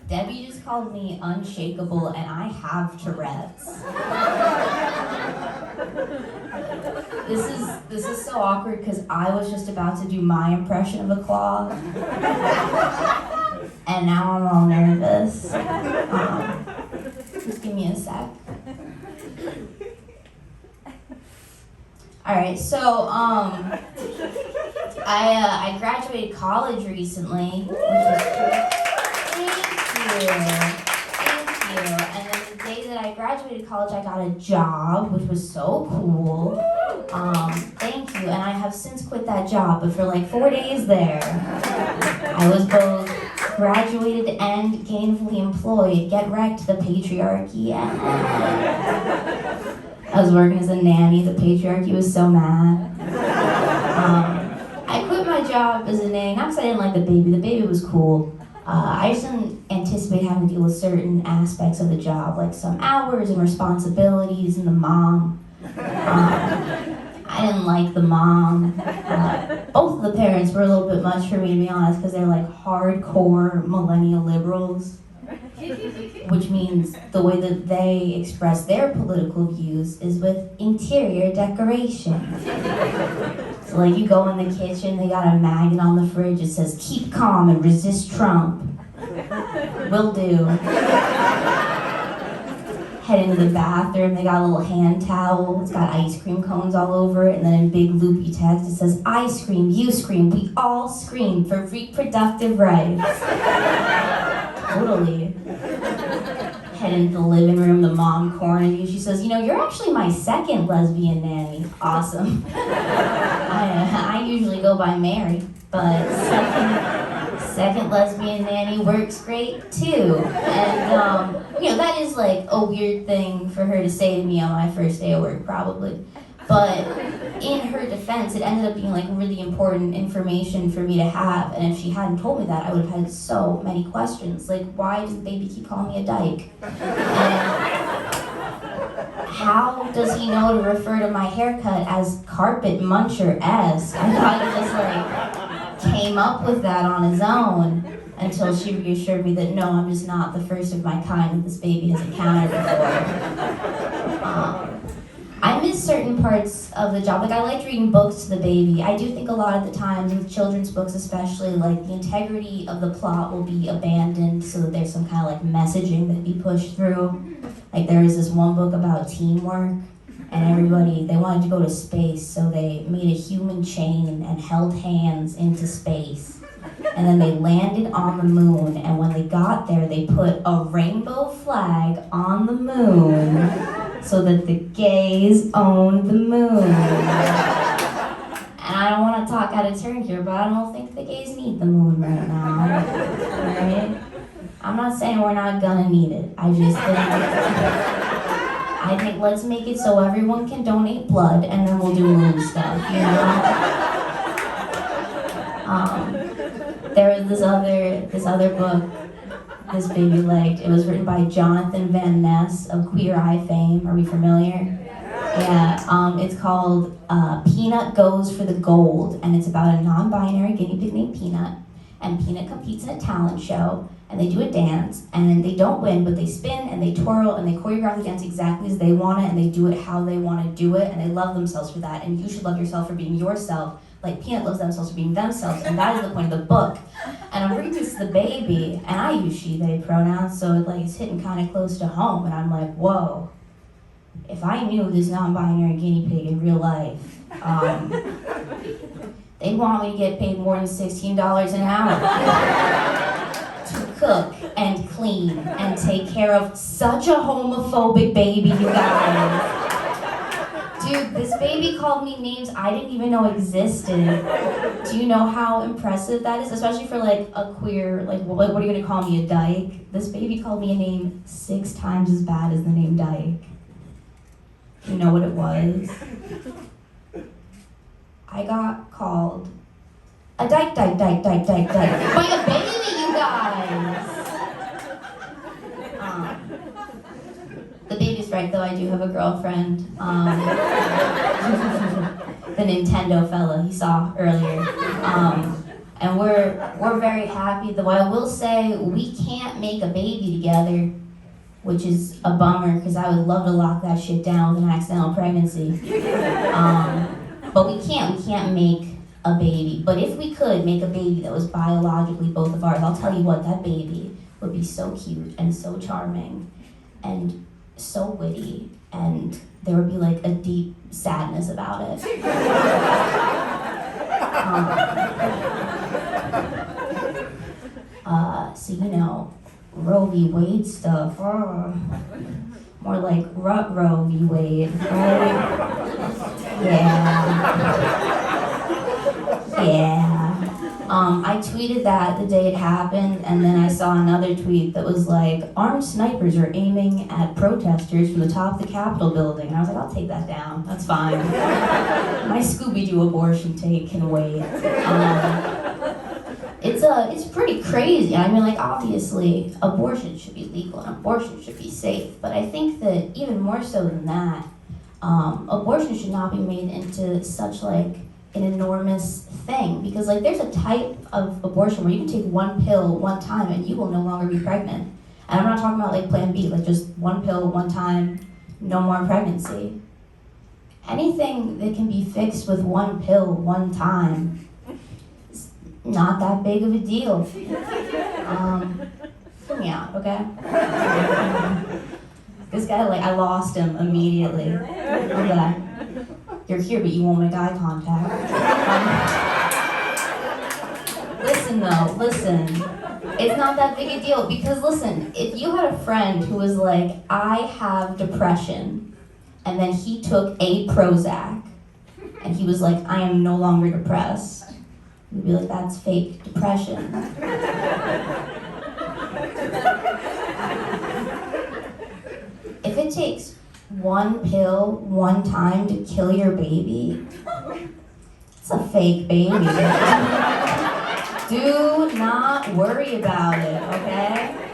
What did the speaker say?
Debbie just called me unshakable, and I have Tourette's. This is so awkward because I was just about to do my impression of a claw, and now I'm all nervous. Just give me a sec. All right, so I graduated college recently, which is cool. Thank you. And then the day that I graduated college, I got a job, which was so cool. Thank you. And I have since quit that job, but for like 4 days there, I was both graduated and gainfully employed. Get wrecked, the patriarchy. I was working as a nanny. The patriarchy was so mad. I quit my job as a nanny, not because I didn't like the baby. The baby was cool. I just didn't anticipate having to deal with certain aspects of the job, like some hours and responsibilities and the mom. I didn't like the mom. Both of the parents were a little bit much for me, to be honest, because they're like hardcore millennial liberals, which means the way that they express their political views is with interior decoration. So like you go in the kitchen, they got a magnet on the fridge, it says, "Keep calm and resist Trump." Will do. Head into the bathroom, they got a little hand towel, it's got ice cream cones all over it, and then in big loopy text it says, "I scream, you scream, we all scream for reproductive rights." Totally. Head into the living room, the mom cornered you. She says, "You're actually my second lesbian nanny." Awesome. I usually go by Mary, but second lesbian nanny works great too. And that is like a weird thing for her to say to me on my first day of work, probably. But in her defense, it ended up being like really important information for me to have. And if she hadn't told me that, I would have had so many questions. Like, why does the baby keep calling me a dyke? And how does he know to refer to my haircut as carpet muncher-esque? I thought he just came up with that on his own until she reassured me that no, I'm just not the first of my kind that this baby has encountered before. I miss certain parts of the job. Like, I liked reading books to the baby. I do think a lot of the times, with children's books especially, like, the integrity of the plot will be abandoned so that there's some kind of, like, messaging that be pushed through. Like, there was this one book about teamwork, and everybody, they wanted to go to space, so they made a human chain and held hands into space. And then they landed on the moon, and when they got there, they put a rainbow flag on the moon so that the gays owned the moon. And I don't want to talk out of turn here, but I don't think the gays need the moon right now. Right? I'm not saying we're not gonna need it. I think let's make it so everyone can donate blood, and then we'll do moon stuff, There was this other book this baby liked. It was written by Jonathan Van Ness of Queer Eye fame. Are we familiar? Yeah. It's called Peanut Goes for the Gold, and it's about a non-binary guinea pig named Peanut. And Peanut competes in a talent show, and they do a dance, and they don't win, but they spin and they twirl and they choreograph the dance exactly as they want it, and they do it how they want to do it, and they love themselves for that. And you should love yourself for being yourself, like Peanut loves themselves for being themselves, and that is the point of the book. And I'm reading this to the baby, and I use she, they pronouns, so it's hitting kind of close to home, and I'm like, whoa. If I knew this non-binary guinea pig in real life, they'd want me to get paid more than $16 an hour to cook and clean and take care of such a homophobic baby, you guys. Dude, this baby called me names I didn't even know existed. Do you know how impressive that is? Especially for a queer, what are you gonna call me, a dyke? This baby called me a name 6 times as bad as the name dyke. You know what it was? I got called a dyke by a baby, you guys! The baby's right, though. I do have a girlfriend. The Nintendo fella he saw earlier. And we're very happy. Though I will say we can't make a baby together, which is a bummer because I would love to lock that shit down with an accidental pregnancy. But we can't make a baby. But if we could make a baby that was biologically both of ours, I'll tell you what, that baby would be so cute and so charming and so witty, and there would be like a deep sadness about it. So Roe v. Wade stuff, more like Roe v. Wade, right? Yeah. I tweeted that the day it happened, and then I saw another tweet that was like, armed snipers are aiming at protesters from the top of the Capitol building. And I was like, I'll take that down, that's fine. My Scooby-Doo abortion take can wait. It's pretty crazy. I mean, like, obviously, abortion should be legal and abortion should be safe, but I think that even more so than that, abortion should not be made into such like an enormous thing, because like there's a type of abortion where you can take one pill one time and you will no longer be pregnant. And I'm not talking about like Plan B, like just one pill one time, no more pregnancy. Anything that can be fixed with one pill one time is not that big of a deal. Hear me out, okay? This guy, like, I lost him immediately. Okay. You're here, but you won't make eye contact. Listen. It's not that big a deal, because listen, if you had a friend who was like, I have depression, and then he took a Prozac, and he was like, I am no longer depressed, you'd be like, that's fake depression. If it takes one pill one time to kill your baby, it's a fake baby. Do not worry about it, okay?